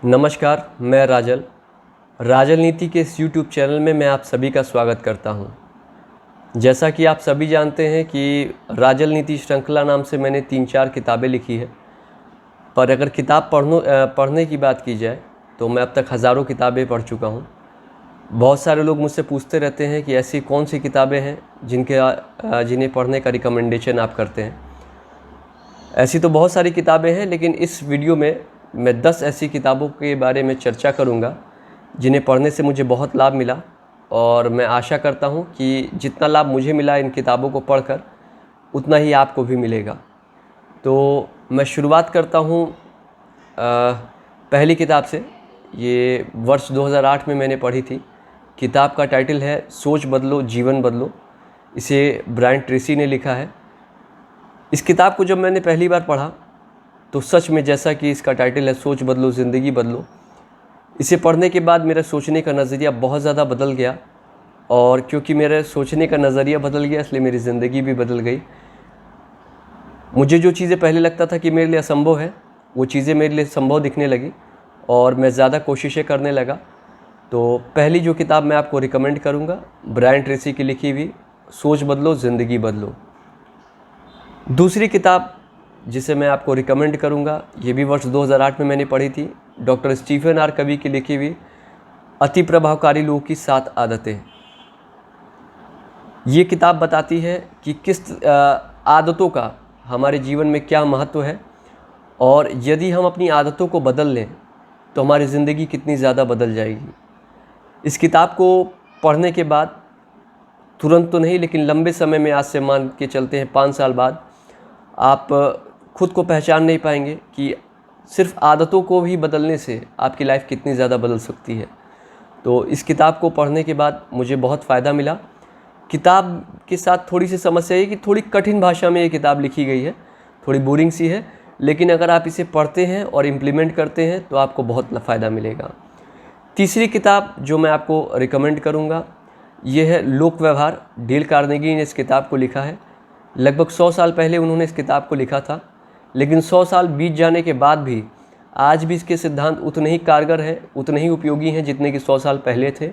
नमस्कार, मैं राजल। राजल नीति के इस यूट्यूब चैनल में मैं आप सभी का स्वागत करता हूं। जैसा कि आप सभी जानते हैं कि राजल नीति श्रृंखला नाम से मैंने 3-4 किताबें लिखी है। पर अगर किताब पढ़ने की बात की जाए तो मैं अब तक हज़ारों किताबें पढ़ चुका हूं। बहुत सारे लोग मुझसे पूछते रहते हैं कि ऐसी कौन सी किताबें हैं जिन्हें पढ़ने का रिकमेंडेशन आप करते हैं। ऐसी तो बहुत सारी किताबें हैं, लेकिन इस वीडियो में मैं 10 ऐसी किताबों के बारे में चर्चा करूंगा जिन्हें पढ़ने से मुझे बहुत लाभ मिला, और मैं आशा करता हूं कि जितना लाभ मुझे मिला इन किताबों को पढ़कर उतना ही आपको भी मिलेगा। तो मैं शुरुआत करता हूं पहली किताब से। ये वर्ष 2008 में मैंने पढ़ी थी। किताब का टाइटल है सोच बदलो जीवन बदलो। इसे ब्रायन ट्रेसी ने लिखा है। इस किताब को जब मैंने पहली बार पढ़ा तो सच में, जैसा कि इसका टाइटल है सोच बदलो ज़िंदगी बदलो, इसे पढ़ने के बाद मेरा सोचने का नज़रिया बहुत ज़्यादा बदल गया। और क्योंकि मेरा सोचने का नज़रिया बदल गया इसलिए मेरी ज़िंदगी भी बदल गई। मुझे जो चीज़ें पहले लगता था कि मेरे लिए असंभव है, वो चीज़ें मेरे लिए संभव दिखने लगी और मैं ज़्यादा कोशिशें करने लगा। तो पहली जो किताब मैं आपको रिकमेंड करूँगा, ब्रायन ट्रेसी की लिखी हुई सोच बदलो ज़िंदगी बदलो। दूसरी किताब जिसे मैं आपको रिकमेंड करूंगा, ये भी वर्ष 2008 में मैंने पढ़ी थी। डॉक्टर स्टीफन आर कवी की लिखी हुई अति प्रभावकारी लोगों की 7 आदतें। ये किताब बताती है कि किस आदतों का हमारे जीवन में क्या महत्व है, और यदि हम अपनी आदतों को बदल लें तो हमारी ज़िंदगी कितनी ज़्यादा बदल जाएगी। इस किताब को पढ़ने के बाद तुरंत तो नहीं, लेकिन लंबे समय में, आज से मान के चलते हैं 5 साल बाद, आप खुद को पहचान नहीं पाएंगे कि सिर्फ आदतों को भी बदलने से आपकी लाइफ कितनी ज़्यादा बदल सकती है। तो इस किताब को पढ़ने के बाद मुझे बहुत फ़ायदा मिला। किताब के साथ थोड़ी सी समस्या है कि थोड़ी कठिन भाषा में ये किताब लिखी गई है, थोड़ी बोरिंग सी है, लेकिन अगर आप इसे पढ़ते हैं और इम्प्लीमेंट करते हैं तो आपको बहुत फ़ायदा मिलेगा। तीसरी किताब जो मैं आपको रिकमेंड करूँगा, ये है लोक व्यवहार। डेल कार्नेगी ने इस किताब को लिखा है। लगभग 100 साल पहले उन्होंने इस किताब को लिखा था, लेकिन 100 साल बीत जाने के बाद भी आज भी इसके सिद्धांत उतने ही कारगर हैं, उतने ही उपयोगी हैं जितने कि 100 साल पहले थे।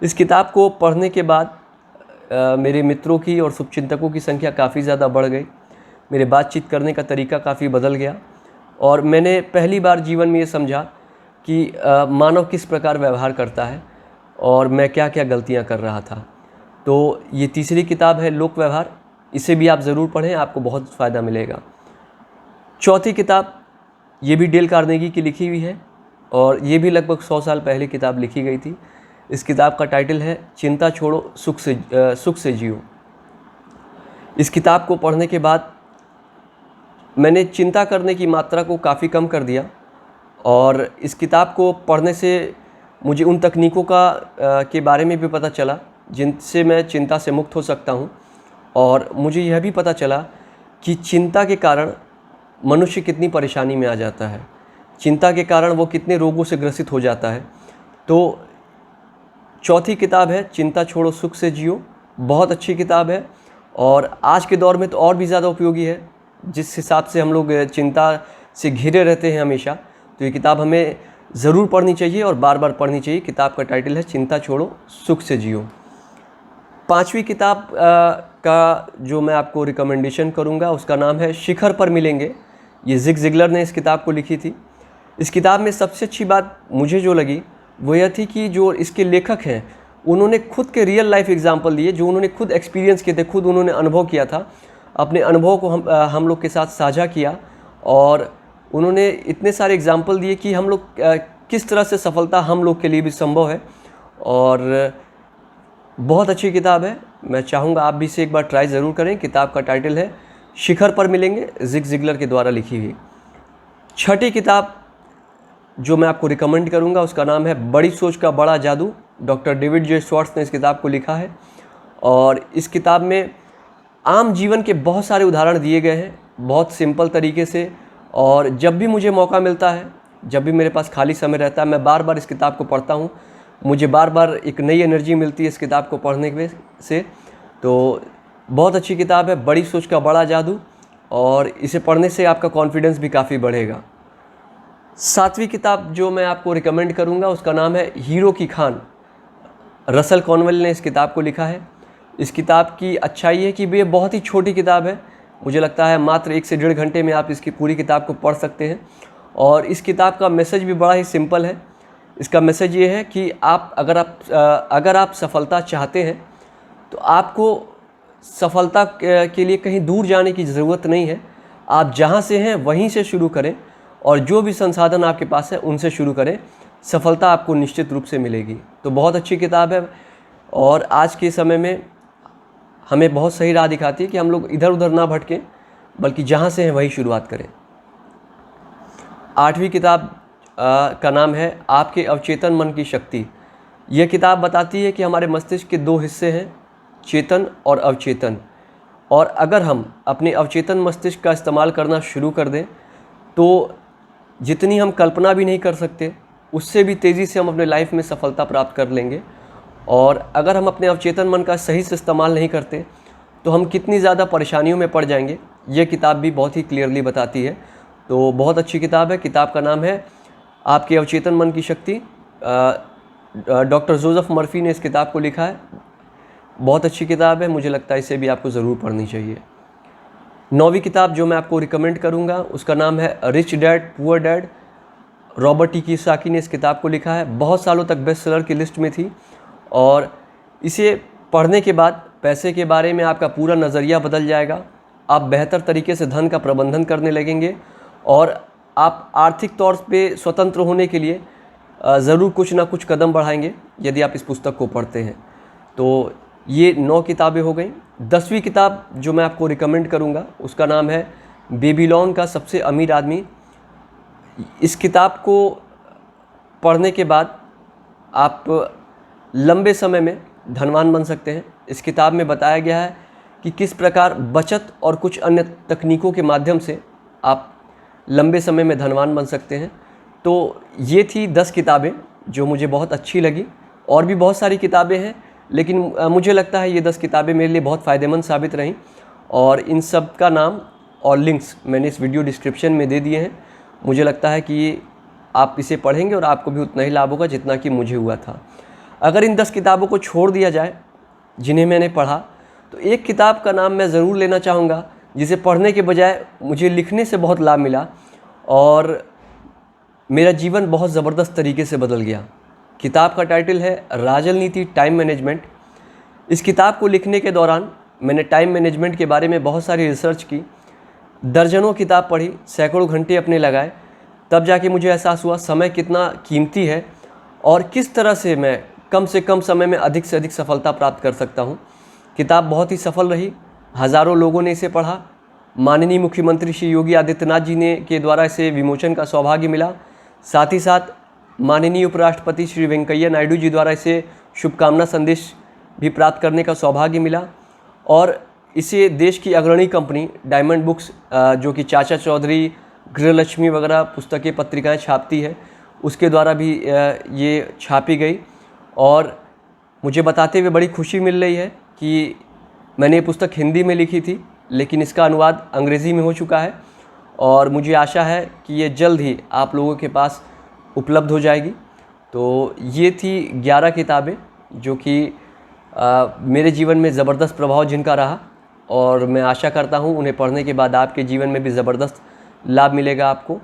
इस किताब को पढ़ने के बाद मेरे मित्रों की और शुभचिंतकों की संख्या काफ़ी ज़्यादा बढ़ गई। मेरे बातचीत करने का तरीका काफ़ी बदल गया, और मैंने पहली बार जीवन में ये समझा कि मानव किस प्रकार व्यवहार करता है और मैं क्या क्या गलतियाँ कर रहा था। तो ये तीसरी किताब है लोक व्यवहार। इसे भी आप ज़रूर पढ़ें, आपको बहुत फ़ायदा मिलेगा। चौथी किताब, ये भी डेल कार्नेगी की लिखी हुई है, और ये भी लगभग 100 साल पहले किताब लिखी गई थी। इस किताब का टाइटल है चिंता छोड़ो सुख से जियो। इस किताब को पढ़ने के बाद मैंने चिंता करने की मात्रा को काफ़ी कम कर दिया, और इस किताब को पढ़ने से मुझे उन तकनीकों के बारे में भी पता चला जिनसे मैं चिंता से मुक्त हो सकता हूँ। और मुझे यह भी पता चला कि चिंता के कारण मनुष्य कितनी परेशानी में आ जाता है, चिंता के कारण वो कितने रोगों से ग्रसित हो जाता है। तो चौथी किताब है चिंता छोड़ो सुख से जियो। बहुत अच्छी किताब है, और आज के दौर में तो और भी ज़्यादा उपयोगी है। जिस हिसाब से हम लोग चिंता से घिरे रहते हैं हमेशा, तो ये किताब हमें ज़रूर पढ़नी चाहिए और बार बार पढ़नी चाहिए। किताब का टाइटल है चिंता छोड़ो सुख से जियो। पांचवी किताब का जो मैं आपको रिकमेंडेशन करूंगा उसका नाम है शिखर पर मिलेंगे। ये ज़िग ज़िगलर ने इस किताब को लिखी थी। इस किताब में सबसे अच्छी बात मुझे जो लगी वो यह थी कि जो इसके लेखक हैं उन्होंने खुद के रियल लाइफ एग्जाम्पल दिए, जो उन्होंने खुद एक्सपीरियंस किए थे, खुद उन्होंने अनुभव किया था। अपने अनुभव को हम लोग के साथ साझा किया, और उन्होंने इतने सारे एग्जाम्पल दिए कि हम लोग किस तरह से सफलता हम लोग के लिए भी संभव है। और बहुत अच्छी किताब है, मैं चाहूँगा आप भी इसे एक बार ट्राई ज़रूर करें। किताब का टाइटल है शिखर पर मिलेंगे, ज़िग ज़िगलर के द्वारा लिखी हुई। छठी किताब जो मैं आपको रिकमेंड करूँगा उसका नाम है बड़ी सोच का बड़ा जादू। डॉक्टर डेविड जे श्वार्ट्ज़ ने इस किताब को लिखा है, और इस किताब में आम जीवन के बहुत सारे उदाहरण दिए गए हैं, बहुत सिंपल तरीके से। और जब भी मुझे मौका मिलता है, जब भी मेरे पास खाली समय रहता है, मैं बार बार इस किताब को पढ़ता हूँ। मुझे बार बार एक नई एनर्जी मिलती है इस किताब को पढ़ने से। तो बहुत अच्छी किताब है बड़ी सोच का बड़ा जादू, और इसे पढ़ने से आपका कॉन्फिडेंस भी काफ़ी बढ़ेगा। सातवीं किताब जो मैं आपको रिकमेंड करूंगा उसका नाम है हीरो की खान। रसल कॉनवेल ने इस किताब को लिखा है। इस किताब की अच्छाई है कि ये बहुत ही छोटी किताब है। मुझे लगता है मात्र 1 से 1.5 घंटे में आप इसकी पूरी किताब को पढ़ सकते हैं। और इस किताब का मैसेज भी बड़ा ही सिंपल है। इसका मैसेज ये है कि अगर आप सफलता चाहते हैं तो आपको सफलता के लिए कहीं दूर जाने की ज़रूरत नहीं है। आप जहाँ से हैं वहीं से शुरू करें और जो भी संसाधन आपके पास है उनसे शुरू करें। सफलता आपको निश्चित रूप से मिलेगी। तो बहुत अच्छी किताब है और आज के समय में हमें बहुत सही राह दिखाती है कि हम लोग इधर उधर ना भटकें, बल्कि जहाँ से हैं वही शुरुआत करें। 8वीं किताब का नाम है आपके अवचेतन मन की शक्ति। यह किताब बताती है कि हमारे मस्तिष्क के 2 हिस्से हैं, चेतन और अवचेतन। और अगर हम अपने अवचेतन मस्तिष्क का इस्तेमाल करना शुरू कर दें तो जितनी हम कल्पना भी नहीं कर सकते उससे भी तेज़ी से हम अपने लाइफ में सफलता प्राप्त कर लेंगे। और अगर हम अपने अवचेतन मन का सही से इस्तेमाल नहीं करते तो हम कितनी ज़्यादा परेशानियों में पड़ जाएंगे, ये किताब भी बहुत ही क्लियरली बताती है। तो बहुत अच्छी किताब है। किताब का नाम है आपके अवचेतन मन की शक्ति। डॉक्टर जोसेफ मर्फी ने इस किताब को लिखा है। बहुत अच्छी किताब है, मुझे लगता है इसे भी आपको ज़रूर पढ़नी चाहिए। 9वीं किताब जो मैं आपको रिकमेंड करूंगा उसका नाम है rich dad poor dad. Robert T Kiyosaki ने इस किताब को लिखा है। बहुत सालों तक बेस्ट सेलर की लिस्ट में थी और इसे पढ़ने के बाद पैसे के बारे में आपका पूरा नज़रिया बदल जाएगा। आप बेहतर तरीके से धन का प्रबंधन करने लगेंगे और आप आर्थिक तौर पे स्वतंत्र होने के लिए ज़रूर कुछ ना कुछ कदम बढ़ाएंगे यदि आप इस पुस्तक को पढ़ते हैं। तो ये 9 किताबें हो गई। 10वीं किताब जो मैं आपको रिकमेंड करूंगा उसका नाम है बेबीलोन का सबसे अमीर आदमी। इस किताब को पढ़ने के बाद आप लंबे समय में धनवान बन सकते हैं। इस किताब में बताया गया है कि किस प्रकार बचत और कुछ अन्य तकनीकों के माध्यम से आप लंबे समय में धनवान बन सकते हैं। तो ये थी 10 किताबें जो मुझे बहुत अच्छी लगी। और भी बहुत सारी किताबें हैं लेकिन मुझे लगता है ये 10 किताबें मेरे लिए बहुत फ़ायदेमंद साबित रहीं। और इन सब का नाम और लिंक्स मैंने इस वीडियो डिस्क्रिप्शन में दे दिए हैं। मुझे लगता है कि आप इसे पढ़ेंगे और आपको भी उतना ही लाभ होगा जितना कि मुझे हुआ था। अगर इन 10 किताबों को छोड़ दिया जाए जिन्हें मैंने पढ़ा तो एक किताब का नाम मैं ज़रूर लेना चाहूँगा जिसे पढ़ने के बजाय मुझे लिखने से बहुत लाभ मिला और मेरा जीवन बहुत ज़बरदस्त तरीके से बदल गया। किताब का टाइटल है राजनीति टाइम मैनेजमेंट। इस किताब को लिखने के दौरान मैंने टाइम मैनेजमेंट के बारे में बहुत सारी रिसर्च की, दर्जनों किताब पढ़ी, सैकड़ों घंटे अपने लगाए, तब जाके मुझे एहसास हुआ समय कितना कीमती है और किस तरह से मैं कम से कम समय में अधिक से अधिक सफलता प्राप्त कर सकता हूँ। किताब बहुत ही सफल रही, हज़ारों लोगों ने इसे पढ़ा। माननीय मुख्यमंत्री श्री योगी आदित्यनाथ जी ने के द्वारा इसे विमोचन का सौभाग्य मिला। साथ ही साथ माननीय उपराष्ट्रपति श्री वेंकैया नायडू जी द्वारा इसे शुभकामना संदेश भी प्राप्त करने का सौभाग्य मिला। और इसे देश की अग्रणी कंपनी डायमंड बुक्स जो कि चाचा चौधरी, गृहलक्ष्मी वगैरह पुस्तकें पत्रिकाएं छापती है, उसके द्वारा भी ये छापी गई। और मुझे बताते हुए बड़ी खुशी मिल रही है कि मैंने ये पुस्तक हिंदी में लिखी थी लेकिन इसका अनुवाद अंग्रेज़ी में हो चुका है और मुझे आशा है कि ये जल्द ही आप लोगों के पास उपलब्ध हो जाएगी। तो ये थी 11 किताबें जो कि मेरे जीवन में ज़बरदस्त प्रभाव जिनका रहा और मैं आशा करता हूँ उन्हें पढ़ने के बाद आपके जीवन में भी ज़बरदस्त लाभ मिलेगा आपको।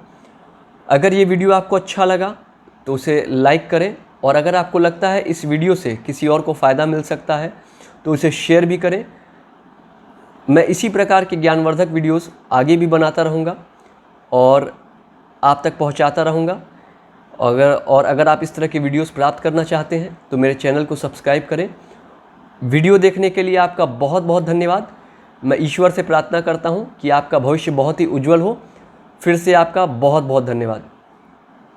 अगर ये वीडियो आपको अच्छा लगा तो उसे लाइक करें और अगर आपको लगता है इस वीडियो से किसी और को फ़ायदा मिल सकता है तो उसे शेयर भी करें। मैं इसी प्रकार के ज्ञानवर्धक वीडियोस आगे भी बनाता रहूँगा और आप तक पहुँचाता रहूँगा। अगर आप इस तरह के वीडियोस प्राप्त करना चाहते हैं तो मेरे चैनल को सब्सक्राइब करें। वीडियो देखने के लिए आपका बहुत बहुत धन्यवाद। मैं ईश्वर से प्रार्थना करता हूँ कि आपका भविष्य बहुत ही उज्जवल हो। फिर से आपका बहुत बहुत धन्यवाद।